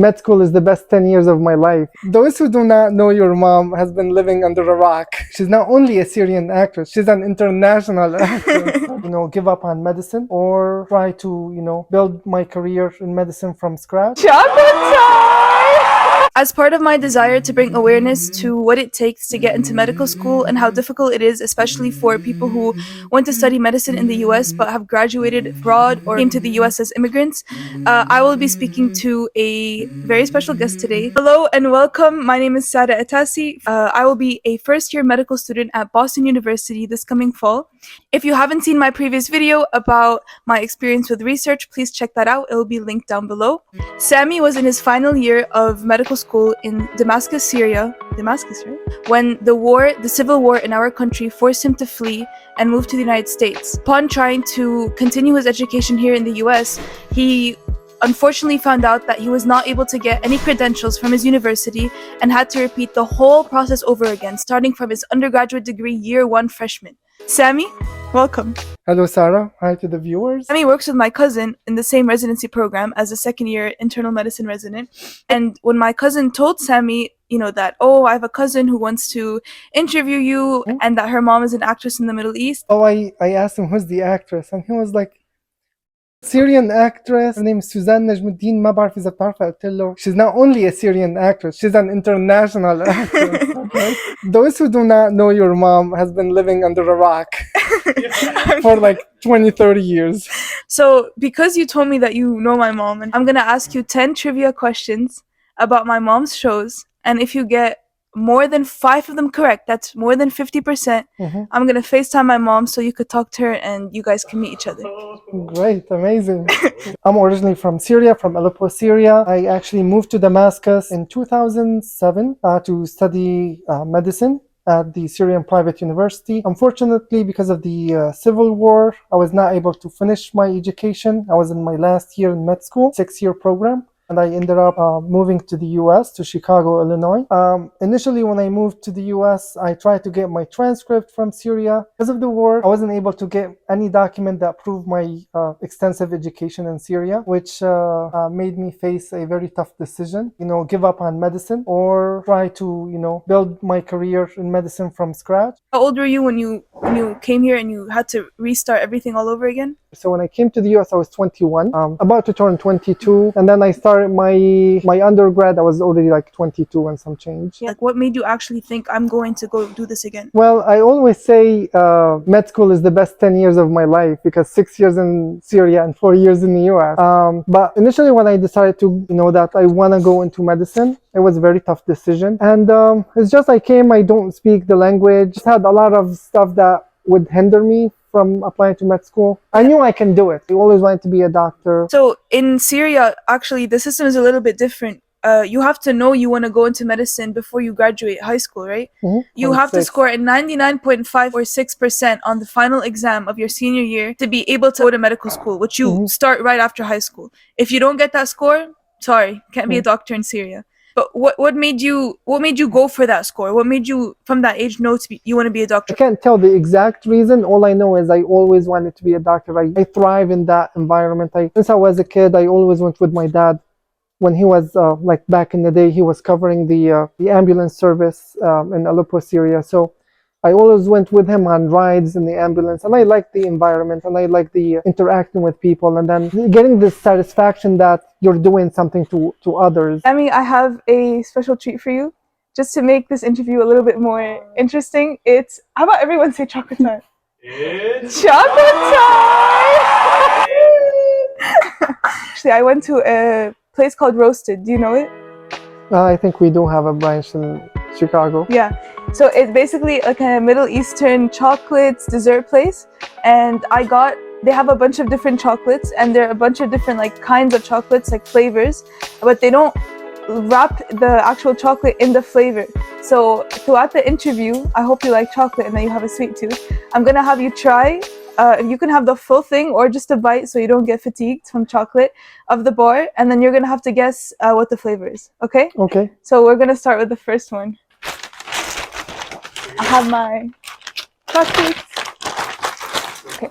Med school is the best 10 years of my life. Those who do not know your mom has been living under a rock. She's not only a Syrian actress, she's an international actress. Give up on medicine or try to, build my career in medicine from scratch. As part of my desire to bring awareness to what it takes to get into medical school and how difficult it is, especially for people who went to study medicine in the US but have graduated abroad or came to the US as immigrants, I will be speaking to a very special guest today. Hello and welcome. My name is Sada Atasi. I will be a first-year medical student at Boston University this coming fall. If you haven't seen my previous video about my experience with research, please check that out. It will be linked down below. Sami was in his final year of medical school in Damascus, Syria, when the civil war in our country forced him to flee and move to the United States. Upon trying to continue his education here in the US, he unfortunately found out that he was not able to get any credentials from his university and had to repeat the whole process over again, starting from his undergraduate degree year 1 freshman. Sami, welcome. Hello, Sarah. Hi to the viewers. Sami works with my cousin in the same residency program as a second-year internal medicine resident. And when my cousin told Sami, that, I have a cousin who wants to interview you and that her mom is an actress in the Middle East. I asked him, who's the actress? And he was like, Syrian actress. Her name is Suzanne Najmuddin. ما بعرف إذا بتعرفها. قلت له, she's not only a Syrian actress, she's an international actress. Okay? Those who do not know your mom has been living under a rock for like 20-30 years. So because you told me that you know my mom, and I'm going to ask you 10 trivia questions about my mom's shows, and if you get more than 5 of them correct, that's more than 50%, I'm going to FaceTime my mom so you could talk to her and you guys can meet each other. Great, amazing. I'm originally from Syria, from Aleppo, Syria. I actually moved to Damascus in 2007 to study medicine at the Syrian private university. Unfortunately, because of the civil war, I was not able to finish my education. I was in my last year in med school, 6-year program. And I ended up moving to the US, to Chicago, Illinois. Initially, when I moved to the US, I tried to get my transcript from Syria. Because of the war, I wasn't able to get any document that proved my extensive education in Syria, which made me face a very tough decision. Give up on medicine or try to, build my career in medicine from scratch. How old were you when you came here and you had to restart everything all over again? So when I came to the US, I was 21, about to turn 22. And then I started my undergrad. I was already like 22 and some change. Yeah. Like, what made you actually think I'm going to go do this again? Well, I always say med school is the best 10 years of my life because 6 years in Syria and 4 years in the US. But initially when I decided to, that I want to go into medicine, it was a very tough decision. And it's just I don't speak the language. Just had a lot of stuff that would hinder me from applying to med school. I knew I can do it. I always wanted to be a doctor. So in Syria, actually, the system is a little bit different. You have to know you want to go into medicine before you graduate high school, right? You have to score a 99.5 or 6% on the final exam of your senior year to be able to go to medical school, which you start right after high school. If you don't get that score, sorry, can't be a doctor in Syria. But what made you go for that score? What made you from that age know you want to be a doctor? I can't tell the exact reason. All I know is I always wanted to be a doctor. I thrive in that environment. Since I was a kid, I always went with my dad. When he was like back in the day, he was covering the ambulance service in Aleppo, Syria. So I always went with him on rides in the ambulance, and I liked the environment and I liked the interacting with people and then getting this satisfaction that you're doing something to others. Sami, I have a special treat for you. Just to make this interview a little bit more interesting, how about everyone say choco-time? It's choco-time! Actually, I went to a place called Roasted. Do you know it? I think we do have a branch in Chicago. Yeah. So it's basically a kind of Middle Eastern chocolates dessert place. And they have a bunch of different chocolates and there are a bunch of different kinds of chocolates, like flavors, but they don't wrap the actual chocolate in the flavor. So throughout the interview, I hope you like chocolate and that you have a sweet tooth. I'm going to have you try, you can have the full thing or just a bite so you don't get fatigued from chocolate of the bar. And then you're going to have to guess what the flavor is. Okay? Okay. So we're going to start with the first one. I have my chocolates. Okay.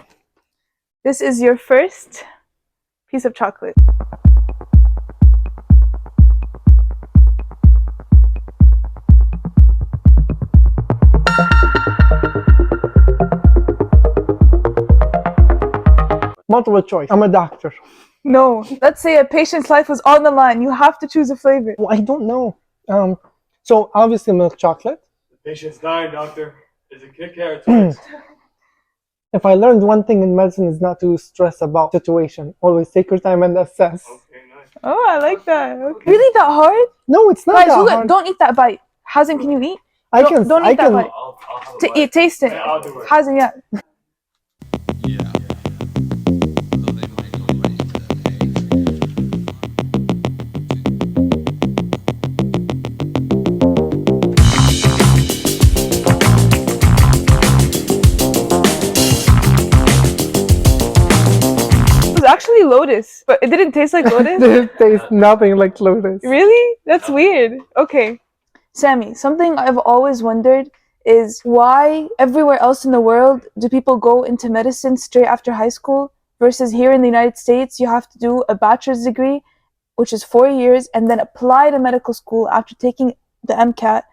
This is your first piece of chocolate. multiple choice. I'm a doctor. No. Let's say a patient's life was on the line. You have to choose a flavor. Well, I don't know. So obviously milk chocolate. The patient's dying, doctor. Is it Kit Kat or Twix? If I learned one thing in medicine is not to stress about situation. Always take your time and assess. Okay, nice. Oh, I like that. Okay. Really that hard? No, it's not Guys, that look, hard. don't eat that bite. Hazim, can you eat? I can. Don't I eat that can. bite. I'll have a bite. Eat, taste it. Yeah, I'll do it. Hazim, yeah. It was actually lotus, but it didn't taste like lotus. It tastes nothing like lotus. Really? That's weird. Okay. Sami, something I've always wondered is why everywhere else in the world do people go into medicine straight after high school versus here in the United States you have to do a bachelor's degree, which is 4 years, and then apply to medical school after taking the MCAT,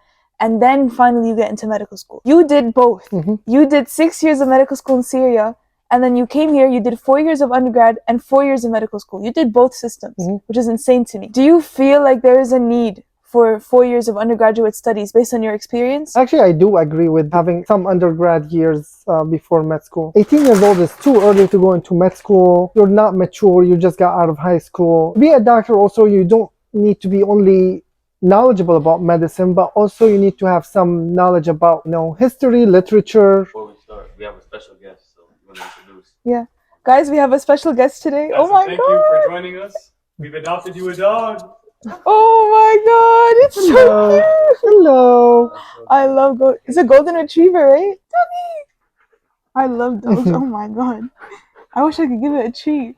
and then finally you get into medical school. You did both. Mhm. You did 6 years of medical school in Syria, and then you came here, you did 4 years of undergrad and 4 years of medical school. You did both systems, Mhm. which is insane to me. Do you feel like there is a need for 4 years of undergraduate studies based on your experience? Actually, I do agree with having some undergrad years before med school. 18 years old is too early to go into med school. You're not mature. You just got out of high school. Be a doctor also, you don't need to be only knowledgeable about medicine, but also you need to have some knowledge about, history, literature. Before we start, we have a special guest, so you want to introduce? Guys, we have a special guest today. Guys, Oh my thank god! you for joining us. We've adopted you a dog. Oh my god! It's so Hello. cute! Hello. I love it's a golden retriever, right? Doggy! I love dogs. Oh my god. I wish I could give it a treat.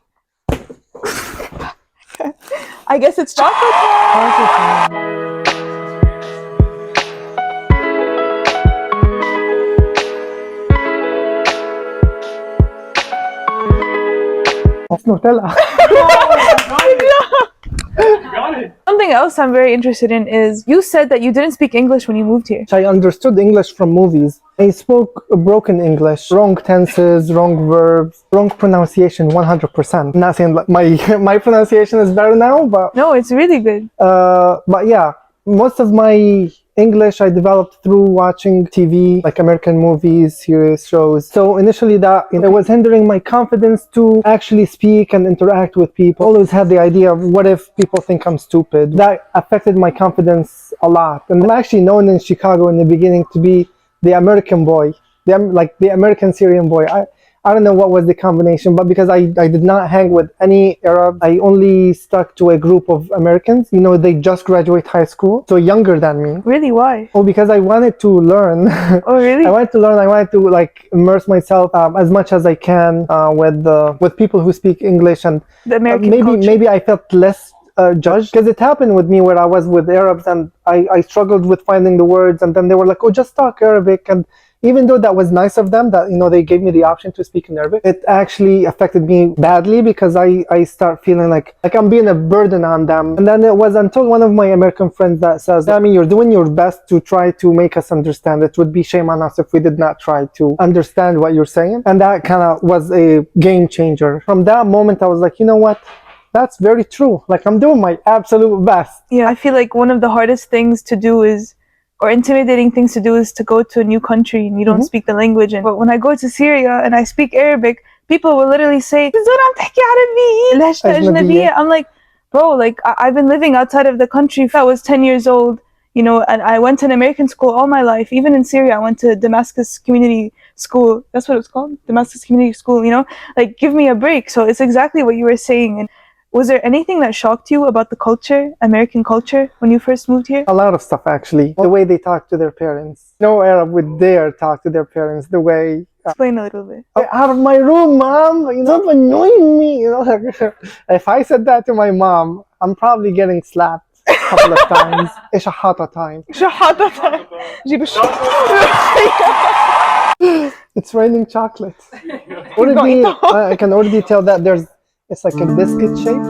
I guess it's choco-time! That's Nutella. You got it. Something else I'm very interested in is you said that you didn't speak English when you moved here. I understood English from movies. I spoke broken English, wrong tenses, wrong verbs, wrong pronunciation 100%. I'm not saying like my pronunciation is better now, but No, it's really good. but yeah, most of my English I developed through watching TV, like American movies, series, shows. So initially it was hindering my confidence to actually speak and interact with people. I always had the idea of what if people think I'm stupid. That affected my confidence a lot. And I'm actually known in Chicago in the beginning to be the American boy, the American Syrian boy. I don't know what was the combination, but because I did not hang with any Arab, I only stuck to a group of Americans. They just graduate high school, so younger than me. Really? Why? Oh, because I wanted to learn. Oh, really? I wanted to learn. I wanted to immerse myself as much as I can with people who speak English, and The American culture. maybe I felt less judged, because it happened with me where I was with Arabs and I struggled with finding the words, and then they were like, "Oh, just talk Arabic," and even though that was nice of them that they gave me the option to speak in Arabic, it actually affected me badly because I start feeling like I'm being a burden on them. And then it was until one of my American friends that says, "I mean, you're doing your best to try to make us understand. It would be shame on us if we did not try to understand what you're saying." And that kind of was a game changer. From that moment, I was like, you know what? That's very true. I'm doing my absolute best. Yeah, I feel like one of the hardest things to do or intimidating things to do is to go to a new country and you don't speak the language. But when I go to Syria and I speak Arabic, people will literally say, I'm like, bro, I've been living outside of the country since I was 10 years old, and I went to an American school all my life. Even in Syria, I went to Damascus Community School. That's what it's called, Damascus Community School, give me a break. So it's exactly what you were saying. And was there anything that shocked you about the culture, American culture, when you first moved here? A lot of stuff, actually. The way they talk to their parents. No Arab would dare talk to their parents the way... Explain a little bit. Get out of my room, Mom! Stop annoying me! If I said that to my mom, I'm probably getting slapped a couple of times. Choco-time. It's raining chocolate. I can already tell that it's like a biscuit shape.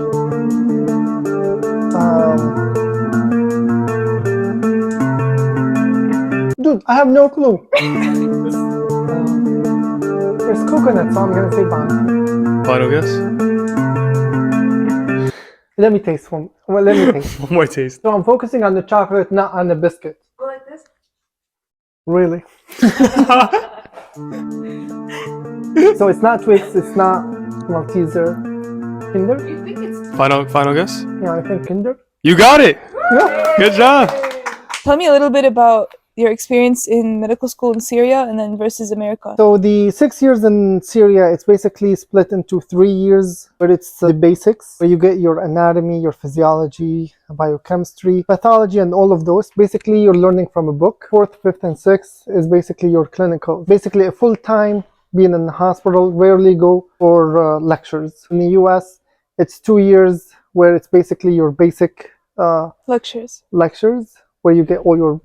Dude, I have no clue. There's coconut, so I'm gonna say banana. Final guess? Let me taste one. Well, let me taste. One more taste. So I'm focusing on the chocolate, not on the biscuit. Go like this. Really? So it's not Twix, it's not Malteser. Kinder? You think it's Final guess? Yeah, I think Kinder. You got it! Yeah. Good job! Tell me a little bit about your experience in medical school in Syria and then versus America. So the 6 years in Syria, it's basically split into 3 years, but it's the basics, where you get your anatomy, your physiology, biochemistry, pathology, and all of those. Basically, you're learning from a book. 4th, 5th, and 6th is basically your clinical. Basically, a full-time being in the hospital, rarely go for lectures. In the US, it's 2 years where it's basically your basic Lectures. lectures, where you get all your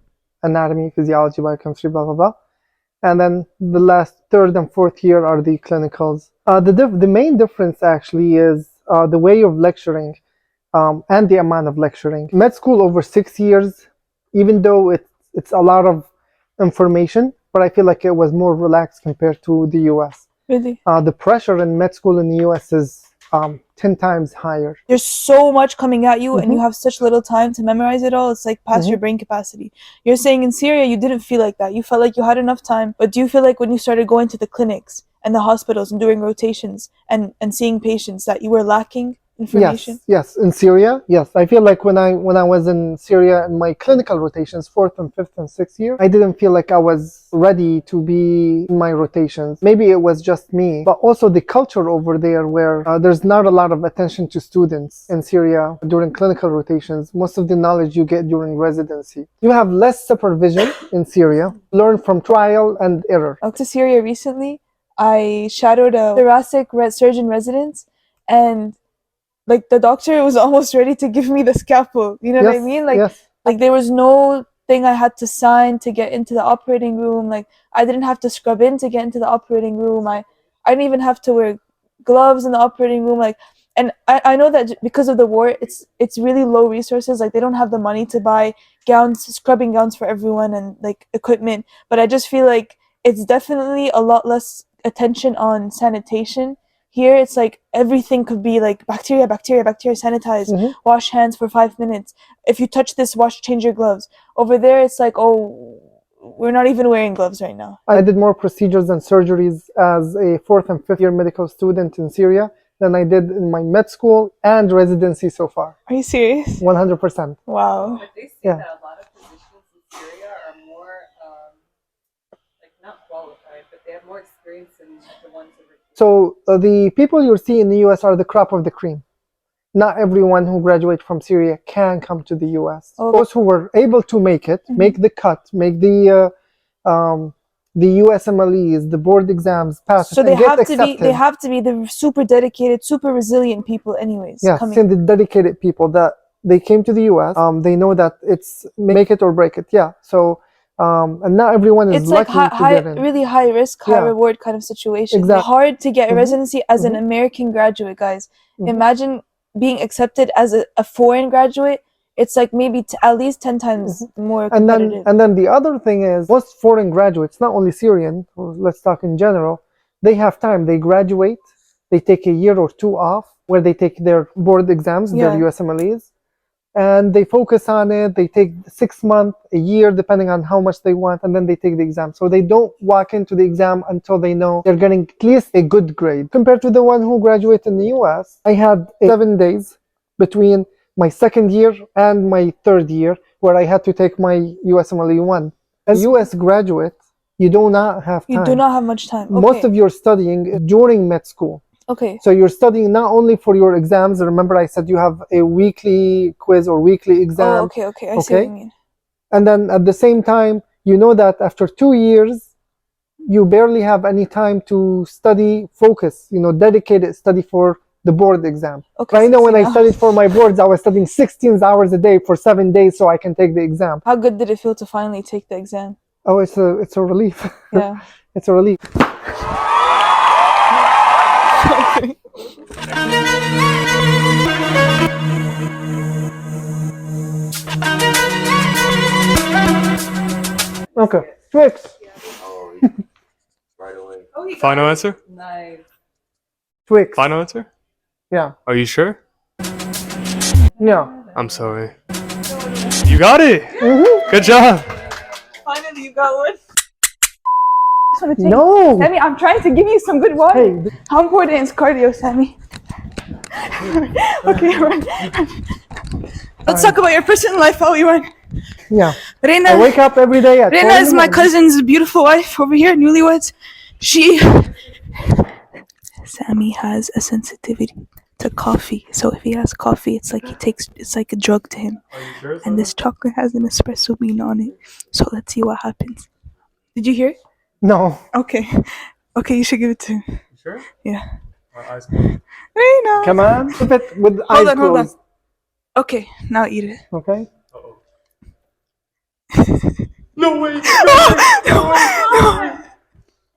anatomy, physiology, biochemistry, blah, blah, blah. And then the last 3rd and 4th year are the clinicals. The main difference actually is the way of lecturing and the amount of lecturing. Med school over 6 years, even though it's a lot of information, but I feel like it was more relaxed compared to the US. Really? The pressure in med school in the US is 10 times higher. There's so much coming at you and you have such little time to memorize it all. It's like past your brain capacity. You're saying in Syria you didn't feel like that. You felt like you had enough time. But do you feel like when you started going to the clinics and the hospitals and doing rotations and seeing patients that you were lacking information? Yes. In Syria, yes. I feel like when I was in Syria in my clinical rotations, 4th and 5th and 6th year, I didn't feel like I was ready to be in my rotations. Maybe it was just me, but also the culture over there where there's not a lot of attention to students in Syria during clinical rotations. Most of the knowledge you get during residency. You have less supervision in Syria. Learn from trial and error. I went to Syria recently. I shadowed a thoracic surgeon resident, and like the doctor was almost ready to give me the scalpel. You know what I mean? Like there was no thing I had to sign to get into the operating room. Like I didn't have to scrub in to get into the operating room. I didn't even have to wear gloves in the operating room. Like, and I know that because of the war, it's really low resources. Like they don't have the money to buy gowns, scrubbing gowns for everyone and like equipment. But I just feel like it's definitely a lot less attention on sanitation. Here, it's like everything could be like bacteria, sanitize, wash hands for 5 minutes. If you touch this, change your gloves. Over there, it's like, oh, we're not even wearing gloves right now. I did more procedures and surgeries as a 4th and 5th year medical student in Syria than I did in my med school and residency so far. Are you serious? 100%. Wow. But they say that a lot of physicians in Syria are more, like not qualified, but they have more experience than the ones that are. So the people you see in the US are the crop of the cream. Not everyone who graduates from Syria can come to the US. Those who were able to make it, make the cut, make the USMLEs, the board exams, pass. So they have to be the super dedicated, super resilient people anyways. Yes, and the dedicated people that they came to the US, they know that it's make it or break it. Yeah. So and not everyone is it's like lucky to get in. Really high risk, high reward kind of situation. Exactly. It's hard to get a residency as an American graduate, guys. Imagine being accepted as a foreign graduate. It's like maybe at least 10 times more competitive. And then the other thing is, most foreign graduates, not only Syrian, or let's talk in general, they have time. They graduate, they take a year or two off, where they take their board exams, their USMLEs, and they focus on it. They take 6 months, a year, depending on how much they want, and then they take the exam. So they don't walk into the exam until they know they're getting at least a good grade. Compared to the one who graduated in the US, I had 7 days between my 2nd year and my 3rd year where I had to take my USMLE 1. As a US graduate, you do not have time. You do not have much time. Okay. Most of your studying is during med school. Okay. So you're studying not only for your exams. Remember I said you have a weekly quiz or weekly exam. Oh, okay. I see what you mean. And then at the same time, you know that after 2 years, you barely have any time to study, focus, dedicated study for the board exam. Okay. But I know when I studied for my boards, I was studying 16 hours a day for 7 days so I can take the exam. How good did it feel to finally take the exam? Oh, it's a relief. Yeah. It's a relief. Okay. Twix. Oh, right away. Oh, he got Final it. answer? Nice. Twix. Final answer? Yeah. Are you sure? Yeah. I'm sorry. You got it. Mm-hmm. Good job. Finally, you got one. No. Sammy, I'm trying to give you some good water. Hey. How important is cardio, Sammy? Okay, run. Let's talk about your personal life while we run. Yeah. I Reina, wake up every day at 4 Reina in is the my morning. cousin's beautiful wife over here, newlyweds. Sammy has a sensitivity to coffee, so if he has coffee, it's like a drug to him. Are you sure? And this chocolate has an espresso bean on it. So let's see what happens. Did you hear it? No. Okay. Okay, you should give it to him. You sure? Yeah. My eyes closed. Reina. Come on. Keep it with eyes Hold on. closed. Okay, now eat it. Okay. Uh-oh. No way.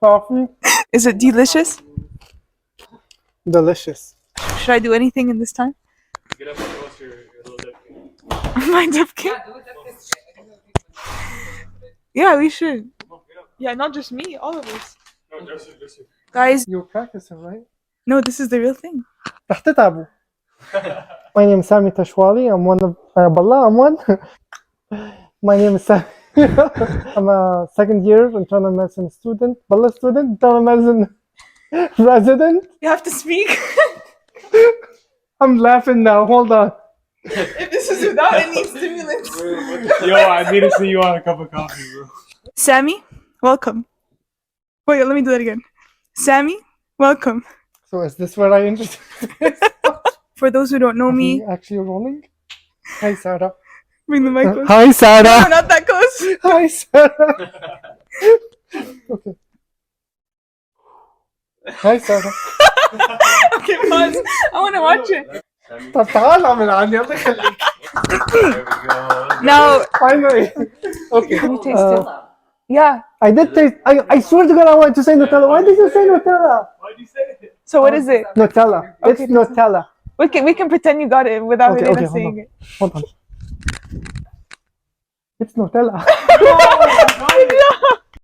Coffee. Is it delicious? Delicious. Should I do anything in this time? Get up and show us your little dip. My dip cake? Yeah, we should. Yeah, not just me, all of us. No, just you. Guys, You're practicing, right? no, this is the real thing. رح تتعبوا. My name is Sami Tashwali. I'm one of Ballah. I'm one. My name is Sami. I'm a second year internal medicine student. Ballah student. Internal medicine resident. You have to speak. I'm laughing now. Hold on. If this is without any stimulants. Yo, I need to see you on a cup of coffee, bro. Sammy, welcome. Wait, let me do that again. Sammy, welcome. So is this where I introduce? For those who don't know me, Actually rolling. Hi Sarah. bring the mic close. Hi No, Sarah. not that close. Hi Sarah. Okay. Hi Sarah. Okay, pause. I want to watch it. طب تعال من عندي الله يخليك. There we go. Now, Finally. Okay. let me taste it. Yeah. I did taste. I swear to God, I wanted to say Nutella. Why did you say Nutella? Why'd you say it? So what is it? Nutella. Okay, It's Nutella. We can pretend you got it without Okay, Helena okay, hold saying on. it. Hold on. It's Nutella. Oh my God.